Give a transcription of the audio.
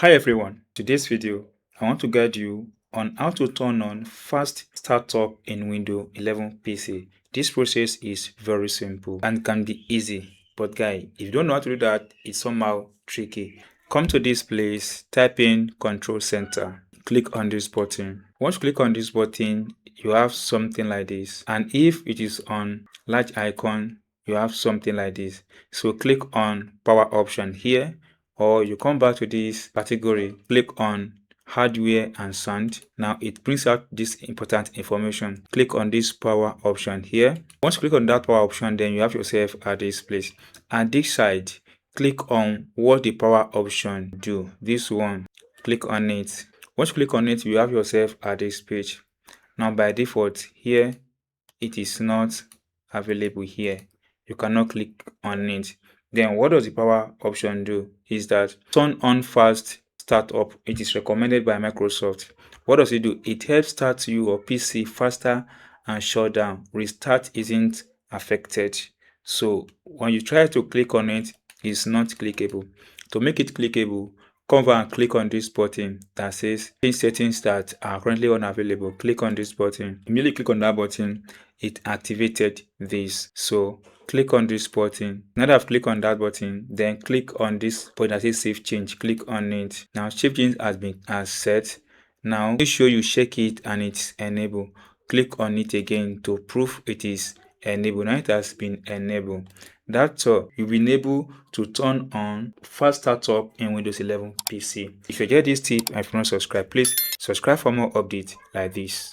Hi everyone, today's video I want to guide you on how to turn on fast startup in Windows 11 PC. This process is very simple and can be easy, but guys, if you don't know how to do that, it's somehow tricky. Come to this place, type in Control Center, click on this button. Once you click on this button, you have something like this, and if it is on large icon, you have something like this. So click on power option here, or you come back to this category, click on hardware and sound. Now it brings out this important information. Click on this power option here. Once you click on that power option, then you have yourself at this place. And this side, click on what the power option do. This one, click on it. Once you click on it, you have yourself at this page. Now by default here, it is not available here. You cannot click on it. Then what does the power option do is that turn on fast startup. It is recommended by Microsoft. What does it do? It helps start your PC faster and shut down. Restart isn't affected. So when you try to click on it, it's not clickable. To make it clickable, come over and click on this button that says change settings that are currently unavailable. Click on this button. Immediately click on that button, it activated this. So click on this button. Now that I've clicked on that button, then click on this button that says save change. Click on it. Now save change has been set. Now make sure you check it and it's enabled. Click on it again to prove it is enabled. Now it has been enabled. That's all. You've been able to turn on fast startup in Windows 11 PC. If you get this tip and if you not subscribe, please subscribe for more updates like this.